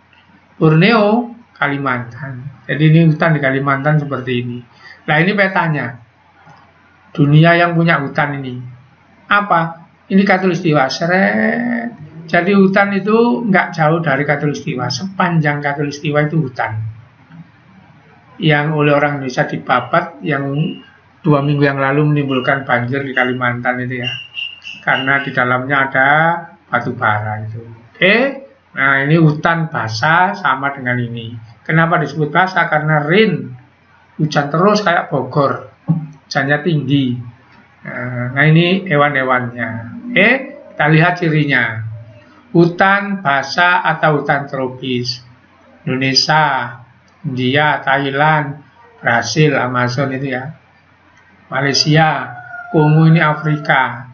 Borneo, Kalimantan. Jadi ini hutan di Kalimantan seperti ini. Nah, ini petanya. Dunia yang punya hutan ini. Apa? Ini Khatulistiwa. Seret. Jadi hutan itu nggak jauh dari Khatulistiwa. Sepanjang Khatulistiwa itu hutan. Yang oleh orang Indonesia dibabat, yang 2 minggu yang lalu menimbulkan banjir di Kalimantan itu ya. Karena di dalamnya ada batu bara itu. Oke. Nah, ini hutan basah sama dengan ini. Kenapa disebut basah? Karena rain, hujan terus kayak Bogor, hujannya tinggi. Nah, ini hewan-hewannya. Oke, kita lihat cirinya. Hutan basah atau hutan tropis. Indonesia, India, Thailand, Brasil, Amazon itu ya. Malaysia, Kongo ini Afrika.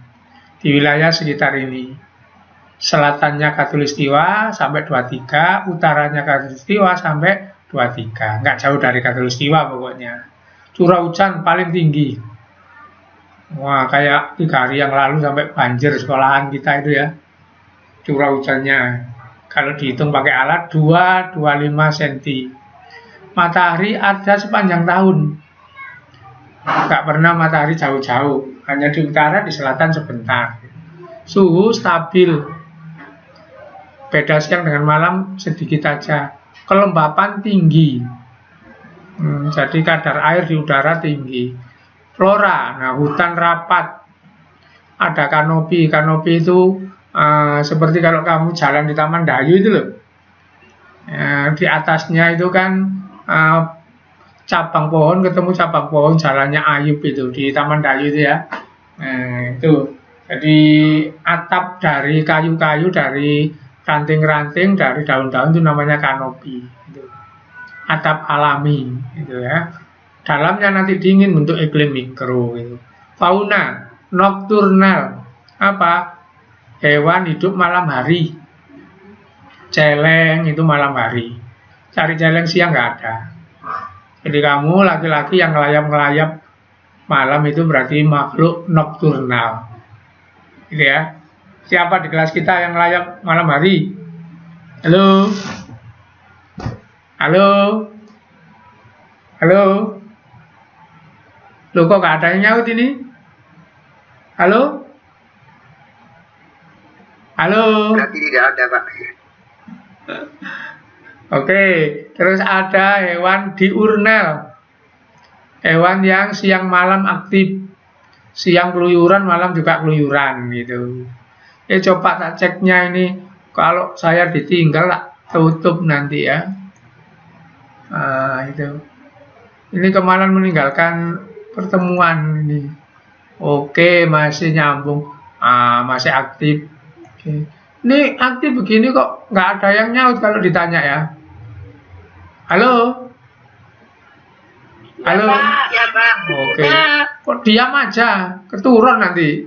Di wilayah sekitar ini. Selatannya Khatulistiwa sampai 23, utaranya Khatulistiwa sampai 23. Nggak jauh dari Khatulistiwa pokoknya. Curah hujan paling tinggi. Wah, kayak 3 hari yang lalu sampai banjir sekolahan kita itu ya. Curah hujannya. Kalau dihitung pakai alat 2,25 cm. Matahari ada sepanjang tahun. Nggak pernah matahari jauh-jauh. Hanya di utara, di selatan sebentar. Suhu stabil. beda siang dengan malam sedikit saja. Kelembapan tinggi, jadi kadar air di udara tinggi. Flora, nah hutan rapat, ada kanopi. Kanopi itu seperti kalau kamu jalan di Taman Dayu itu loh. Di atasnya itu kan cabang pohon ketemu cabang pohon, jalannya Ayub itu di Taman Dayu itu ya. Itu jadi atap dari kayu-kayu, dari ranting-ranting, dari daun-daun itu namanya kanopi. Atap alami gitu ya. Dalamnya nanti dingin, bentuk iklim mikro gitu. Fauna nokturnal, apa? Hewan hidup malam hari. Celeng itu malam hari. Cari celeng siang nggak ada. Jadi kamu laki-laki yang ngelayap-ngelayap malam itu berarti makhluk nokturnal. Gitu ya. Siapa di kelas kita yang ngelayap malam hari? Halo? Halo? Halo? Loh kok gak ada yang nyaut ini? Halo? Halo? Berarti tidak ada, Pak. Oke, terus ada hewan diurnal. Hewan yang siang malam aktif. Siang keluyuran, malam juga keluyuran gitu. Coba tak ceknya ini. Kalau saya ditinggal tak tutup nanti ya. Itu. Ini kemarin meninggalkan pertemuan ini. Oke, masih nyambung. Masih aktif. Oke. Ini aktif begini kok nggak ada yang nyaut kalau ditanya ya. Halo? Halo? Ya, Pak. Oke. Kok diam aja? Keturun nanti.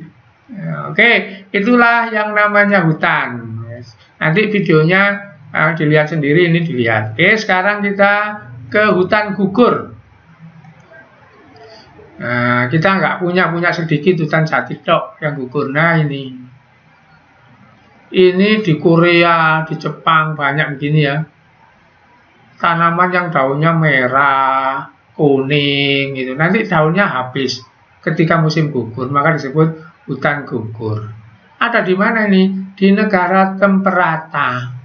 Oke, itulah yang namanya hutan. Nanti videonya dilihat sendiri, ini dilihat. Oke, sekarang kita ke hutan gugur. Nah, kita nggak punya sedikit hutan jati tok yang gugur. Nah, ini di Korea, di Jepang banyak begini ya. Tanaman yang daunnya merah, kuning gitu. Nanti daunnya habis ketika musim gugur, maka disebut hutan gugur. Ada di mana ini? Di negara temperata.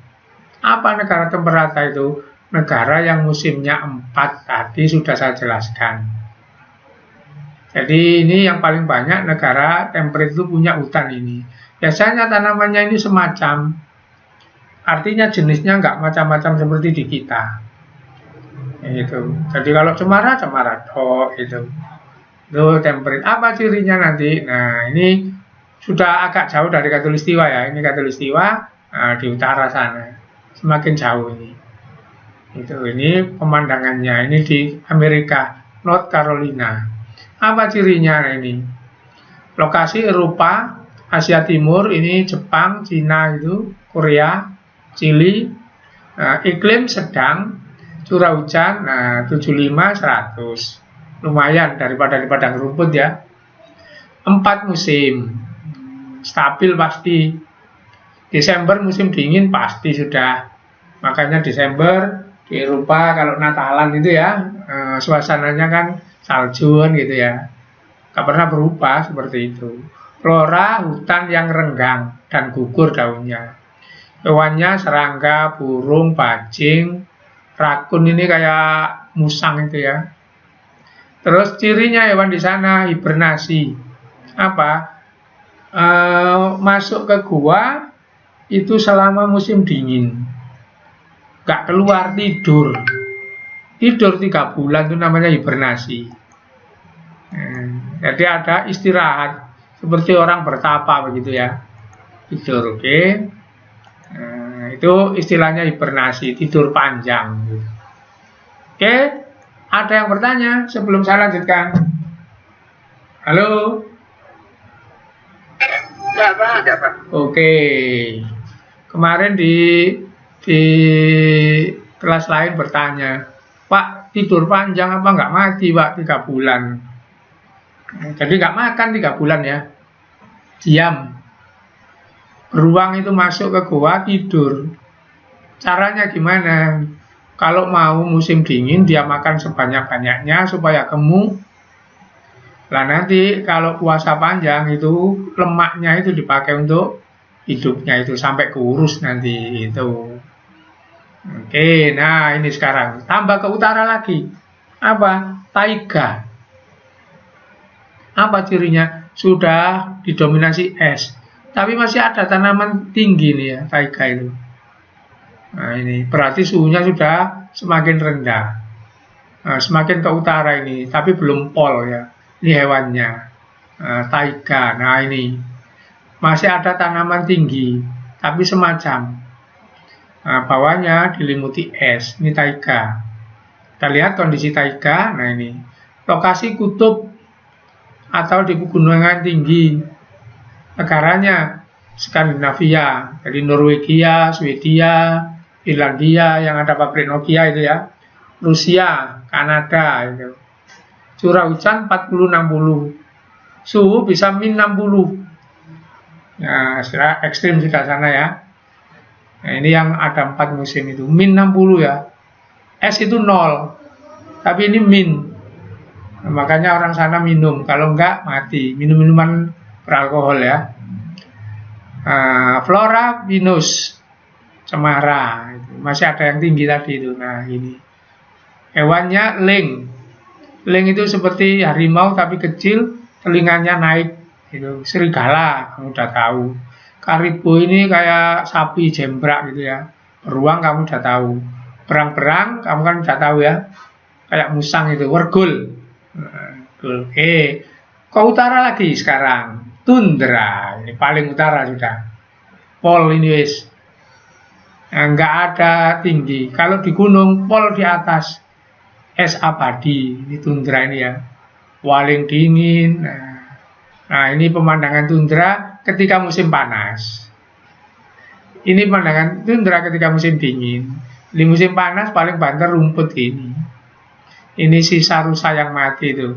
Apa negara temperata itu? Negara yang musimnya 4 tadi sudah saya jelaskan. Jadi ini yang paling banyak negara temperate itu punya hutan ini. Biasanya tanamannya ini semacam, artinya jenisnya nggak macam-macam seperti di kita. Gitu. Jadi kalau cemara tok gitu. Itu temperate. Apa cirinya nanti? Nah, ini sudah agak jauh dari Khatulistiwa ya. Ini Khatulistiwa di utara sana. Semakin jauh ini. Ini pemandangannya. Ini di Amerika, North Carolina. Apa cirinya ini? Lokasi Eropa, Asia Timur, ini Jepang, Cina itu, Korea, Chili, iklim sedang, curah hujan 75-100, lumayan daripada di padang rumput ya. 4 musim, stabil pasti. Desember musim dingin pasti sudah, makanya Desember di Eropa kalau Natalan itu ya, suasananya kan saljuan gitu ya, gak pernah berubah seperti itu. Flora hutan yang renggang dan gugur daunnya. Hewannya serangga, burung, bajing, rakun ini kayak musang itu ya. Terus cirinya hewan di sana hibernasi. Apa? Masuk ke gua itu selama musim dingin. Gak keluar, tidur 3 bulan itu namanya hibernasi. Jadi ada istirahat. Seperti orang bertapa begitu ya, tidur, oke. Itu istilahnya hibernasi, tidur panjang. Oke, ada yang bertanya sebelum saya lanjutkan? Halo? Tidak, Pak. Oke, kemarin di kelas lain bertanya, Pak, tidur panjang apa nggak mati Pak 3 bulan? Jadi nggak makan 3 bulan ya, diam. Beruang itu masuk ke gua tidur. Caranya gimana? Kalau mau musim dingin dia makan sebanyak-banyaknya supaya gemuk. Lah nanti kalau puasa panjang itu lemaknya itu dipakai untuk hidupnya itu sampai kurus nanti itu. Oke, nah ini sekarang tambah ke utara lagi. Apa? Taiga. Apa cirinya? Sudah didominasi es. Tapi masih ada tanaman tinggi nih ya, taiga itu. Nah ini berarti suhunya sudah semakin rendah. Nah, semakin ke utara ini, tapi belum pol ya. Ini hewannya. Taiga. Nah ini masih ada tanaman tinggi, tapi semacam. Nah, bawahnya dilimuti es. Ini taiga. Kita lihat kondisi taiga. Nah ini lokasi kutub atau di pegunungan tinggi. Negaranya Skandinavia, jadi Norwegia, Swedia, Finlandia yang ada pabrik Nokia itu ya, Rusia, Kanada itu. Curah hujan 40-60, suhu bisa min 60. Nah, secara ekstrim sudah sana ya. Nah, ini yang ada 4 musim itu, min 60 ya. Es itu 0, tapi ini min. Nah, makanya orang sana minum, kalau enggak mati. Minum minuman beralkohol ya. Flora Venus, cemara, masih ada yang tinggi tadi itu. Nah ini hewannya leng. Leng itu seperti harimau tapi kecil, telinganya naik. Itu serigala, kamu udah tahu. Karibo ini kayak sapi jembrak gitu ya. Beruang kamu udah tahu. Berang-berang kamu kan udah tahu ya. Kayak musang itu, wergul. Oke. Ke utara lagi sekarang. Tundra, ini paling utara sudah. Pol ini wis. Nggak ada tinggi. Kalau di gunung, pol di atas. Es abadi. Ini tundra ini ya. Paling dingin. Nah, ini pemandangan tundra ketika musim panas. Ini pemandangan tundra ketika musim dingin. Di musim panas paling banter rumput ini. Ini sisa rusa yang mati itu.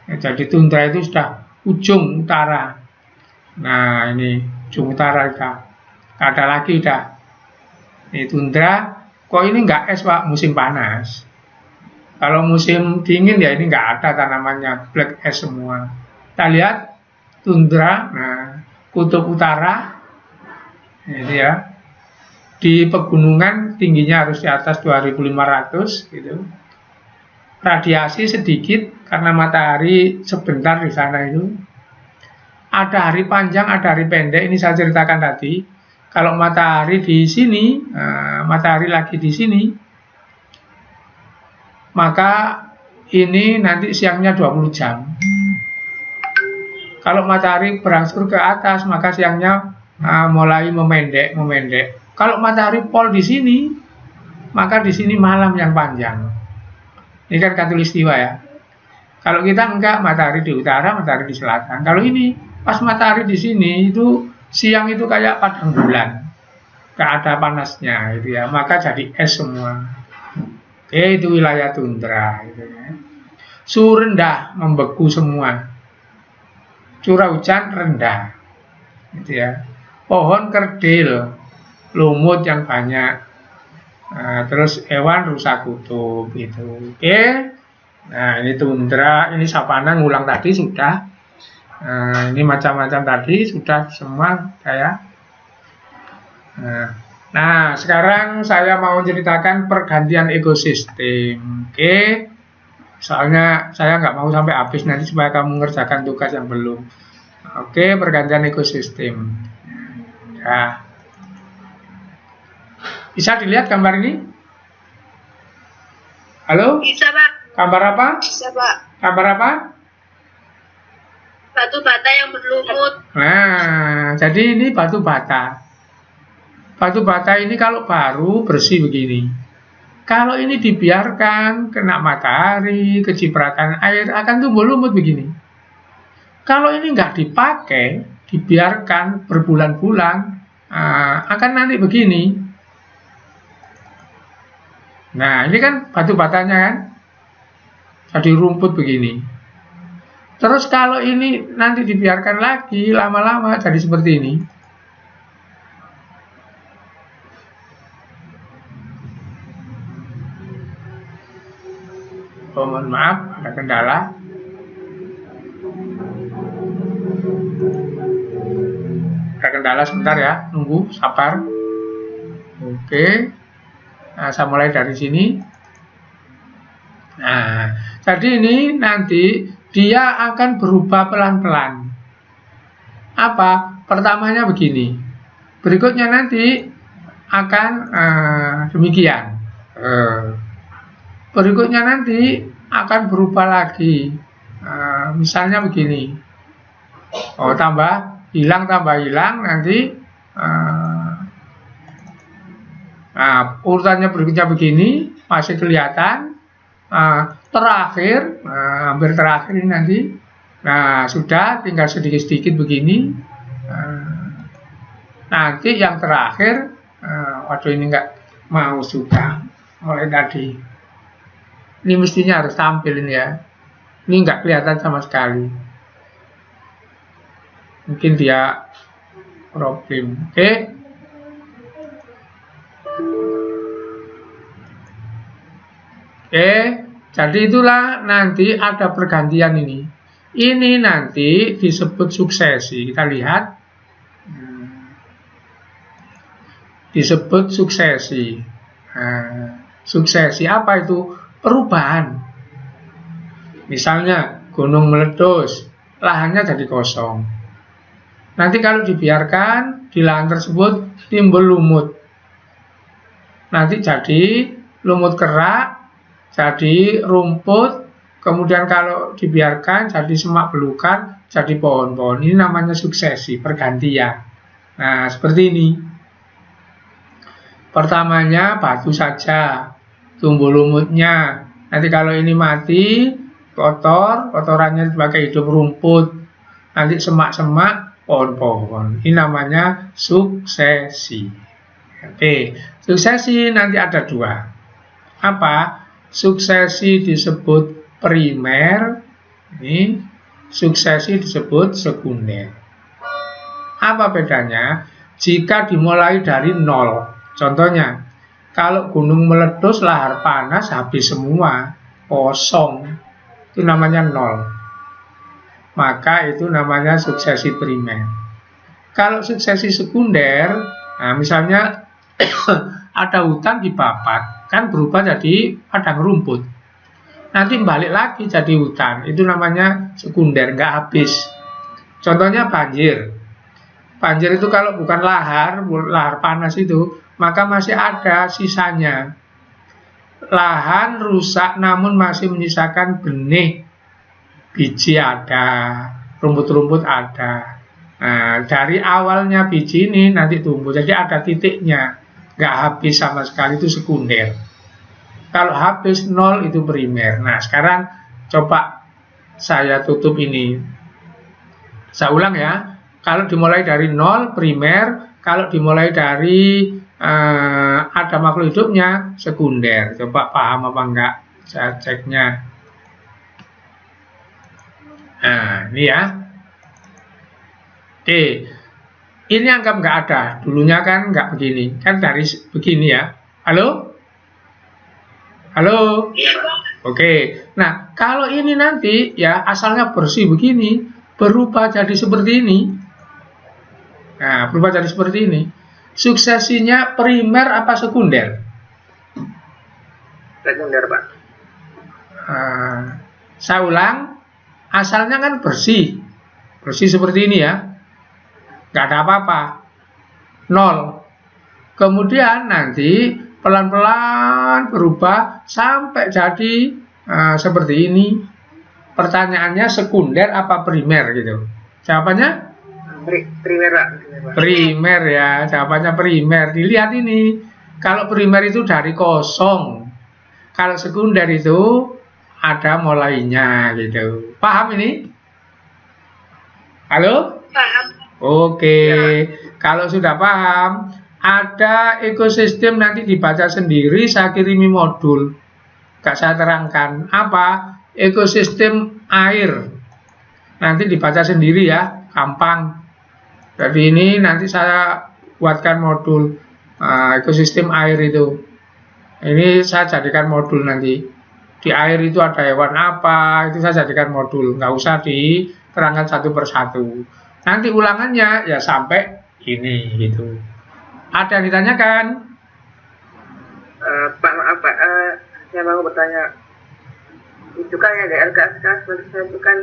Jadi tundra itu sudah ujung utara. Nah ini ujung utara udah ada lagi udah. Ini tundra. Kok ini nggak es pak musim panas? Kalau musim dingin ya ini nggak ada tanamannya, black es semua. Kita lihat tundra. Nah kutub utara ini ya. Di pegunungan tingginya harus di atas 2500 gitu. Radiasi sedikit karena matahari sebentar di sana itu. Ada hari panjang, ada hari pendek. Ini saya ceritakan tadi. Kalau matahari di sini, matahari lagi di sini, maka ini nanti siangnya 20 jam. Kalau matahari berangsur ke atas, maka siangnya mulai memendek. Kalau matahari pol di sini, maka di sini malam yang panjang. Ini kan khatulistiwa ya. Kalau kita enggak, matahari di utara, matahari di selatan. Kalau ini pas matahari di sini itu siang itu kayak padang bulan, nggak ada panasnya, gitu ya. Maka jadi es semua. Itu wilayah tundra, gitu ya. Suhu rendah, membeku semua. Curah hujan rendah, gitu ya. Pohon kerdil, lumut yang banyak. Terus hewan rusa kutub gitu. Oke. Nah ini tundra, ini savana ngulang tadi sudah. Ini macam-macam tadi sudah semua saya. Nah sekarang saya mau ceritakan pergantian ekosistem. Oke. Soalnya saya nggak mau sampai habis nanti supaya kamu mengerjakan tugas yang belum. Oke, pergantian ekosistem. Ya. Bisa dilihat gambar ini? Halo? Bisa, Pak. Gambar apa? Bisa, Pak. Gambar apa? Batu bata yang berlumut. Nah, jadi ini batu bata. Batu bata ini kalau baru bersih begini. Kalau ini dibiarkan kena matahari, kecipratan air akan tumbuh lumut begini. Kalau ini nggak dipakai, dibiarkan berbulan-bulan, akan nanti begini. Nah, ini kan batu batanya kan, jadi rumput begini. Terus kalau ini nanti dibiarkan lagi, lama-lama jadi seperti ini. Oh, mohon maaf, ada kendala. Ada kendala sebentar ya, nunggu, sabar. Oke. Nah, saya mulai dari sini. Nah, jadi ini nanti dia akan berubah pelan-pelan. Apa? Pertamanya begini. Berikutnya nanti akan demikian. Berikutnya nanti akan berubah lagi. Misalnya begini. Oh, tambah hilang nanti urutannya berikutnya begini, masih kelihatan. Terakhir, hampir terakhir ini nanti. Nah, sudah tinggal sedikit-sedikit begini. Nanti yang terakhir, waduh ini nggak mau sudah mulai tadi. Ini mestinya harus tampil ini ya. Ini nggak kelihatan sama sekali. Mungkin dia problem. Oke. Oke, jadi itulah nanti ada pergantian ini. Ini nanti disebut suksesi. Kita lihat. Disebut suksesi. Suksesi apa itu? Perubahan. Misalnya gunung meletus, lahannya jadi kosong. Nanti kalau dibiarkan di lahan tersebut timbul lumut. Nanti jadi lumut kerak, jadi rumput, kemudian kalau dibiarkan jadi semak belukar, jadi pohon-pohon. Ini namanya suksesi, pergantian. Nah, seperti ini. Pertamanya batu saja, tumbuh lumutnya. Nanti kalau ini mati, kotorannya dipakai hidup rumput. Nanti semak-semak, pohon-pohon. Ini namanya suksesi. Oke, suksesi nanti ada dua. Apa? Suksesi disebut primer, ini suksesi disebut sekunder. Apa bedanya? Jika dimulai dari nol. Contohnya, kalau gunung meletus, lahar panas, habis semua, kosong, itu namanya nol. Maka itu namanya suksesi primer. Kalau suksesi sekunder, nah misalnya ada hutan dibabat, kan berubah jadi padang rumput. Nanti balik lagi jadi hutan, itu namanya sekunder, nggak habis. Contohnya banjir. Banjir itu kalau bukan lahar panas itu, maka masih ada sisanya. Lahan rusak namun masih menyisakan benih, biji ada, rumput-rumput ada. Nah, dari awalnya biji ini nanti tumbuh, jadi ada titiknya, nggak habis sama sekali, itu sekunder. Kalau habis nol itu primer. Nah, sekarang coba saya tutup ini. Saya ulang ya. Kalau dimulai dari nol primer, kalau dimulai dari ada makhluk hidupnya sekunder. Coba paham apa enggak? Saya ceknya. Nah, ini ya. Oke. Ini anggap enggak ada. Dulunya kan enggak begini. Kan dari begini ya. Halo? Halo? Oke. Nah, kalau ini nanti ya asalnya bersih begini, berubah jadi seperti ini. Nah, berubah jadi seperti ini. Suksesinya primer apa sekunder? Sekunder, Pak. Saya ulang, asalnya kan bersih. Bersih seperti ini ya. Nggak ada apa-apa. Nol. Kemudian nanti pelan-pelan berubah sampai jadi seperti ini. Pertanyaannya sekunder apa primer gitu? Jawabannya? Primer, Pak. Primer ya, jawabannya primer. Dilihat ini, kalau primer itu dari kosong, kalau sekunder itu ada mulainya gitu. Paham ini? Halo? Paham. Oke, Ya. Kalau sudah paham, ada ekosistem nanti dibaca sendiri, saya kirimi modul. Gak saya terangkan. Apa? Ekosistem air. Nanti dibaca sendiri ya, gampang. Jadi ini nanti saya buatkan modul ekosistem air itu. Ini saya jadikan modul nanti. Di air itu ada hewan apa, itu saya jadikan modul. Nggak usah diterangkan satu persatu. Nanti ulangannya ya sampai Ini gitu. Ada yang ditanyakan? Pak, maaf Pak, saya mau bertanya, itu kan yang dari LKSK semester itu kan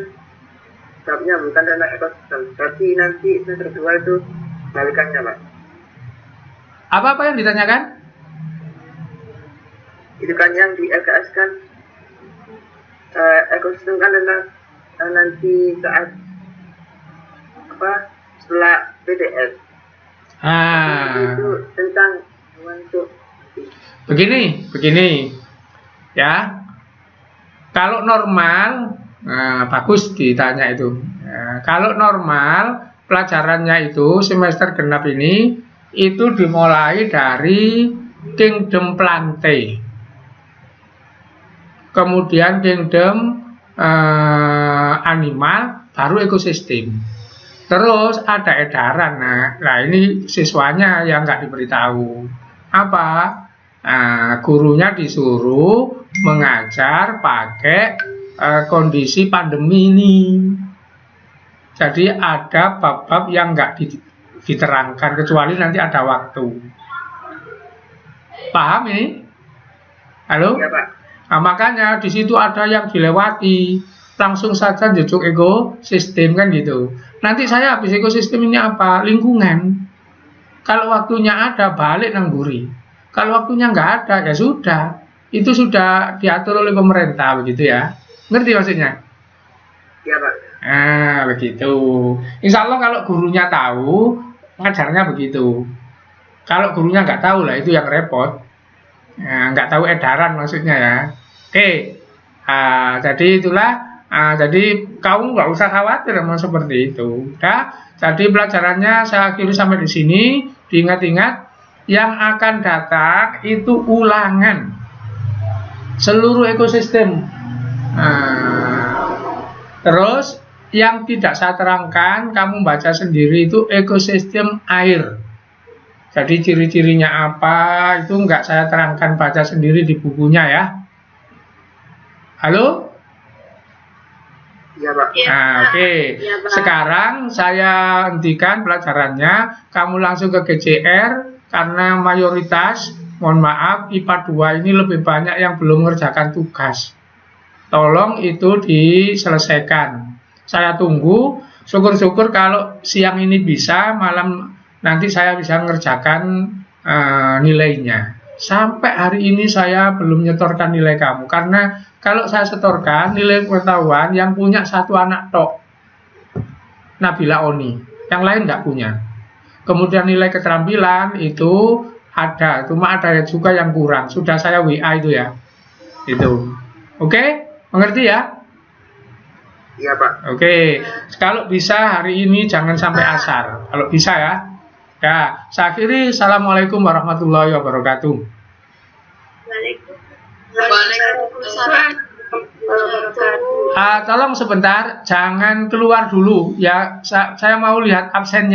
jawabnya bukan dana ekosistem, tapi nanti semester 2 itu balikannya Pak. Apa yang ditanyakan? Itu kan yang di LKS kan ekosistem kan adalah nanti saat setelah PDS. Itu tentang untuk begini ya. Kalau normal, bagus ditanya itu. Kalau normal pelajarannya itu semester genap ini itu dimulai dari kingdom plante, kemudian kingdom animal, baru ekosistem. Terus ada edaran. Nah ini siswanya yang nggak diberitahu. Apa? Gurunya disuruh mengajar pakai kondisi pandemi ini. Jadi ada bab-bab yang nggak diterangkan kecuali nanti ada waktu. Paham ini? Halo? ya Pak. Nah, makanya di situ ada yang dilewati, langsung saja jujuk ekosistem kan gitu. Nanti saya habis ekosistem ini apa? Lingkungan. Kalau waktunya ada, balik nang buri. Kalau waktunya nggak ada, ya sudah. Itu sudah diatur oleh pemerintah begitu ya. Ngerti maksudnya? Iya Pak. Begitu. Insya Allah kalau gurunya tahu, ngajarnya begitu. Kalau gurunya nggak tahu lah, itu yang repot. Nggak tahu edaran maksudnya ya. Oke. Jadi itulah. Jadi kamu nggak usah khawatir sama seperti itu. Jadi pelajarannya saya akhiri sampai di sini. Diingat-ingat, yang akan datang itu ulangan seluruh ekosistem. Terus yang tidak saya terangkan, kamu baca sendiri itu ekosistem air. Jadi ciri-cirinya apa itu nggak saya terangkan, baca sendiri di bukunya ya. Halo? Iya Pak. Oke. Ya, Pak. Sekarang saya hentikan pelajarannya. Kamu langsung ke GCR karena mayoritas, mohon maaf, IPA 2 ini lebih banyak yang belum mengerjakan tugas. Tolong itu diselesaikan. Saya tunggu. Syukur-syukur kalau siang ini bisa, malam nanti saya bisa mengerjakan nilainya. Sampai hari ini saya belum nyetorkan nilai kamu, karena kalau saya setorkan nilai pengetahuan yang punya satu anak tok, Nabila Oni, yang lain nggak punya. Kemudian nilai keterampilan itu ada, cuma ada juga yang kurang. Sudah saya WA itu ya, itu. Oke, mengerti ya? Iya Pak. Oke, kalau bisa hari ini jangan sampai asar, kalau bisa ya. Ya, saya akhiri. Assalamualaikum warahmatullahi wabarakatuh. Waalaikumsalam. Tolong sebentar, jangan keluar dulu ya. Saya mau lihat absennya.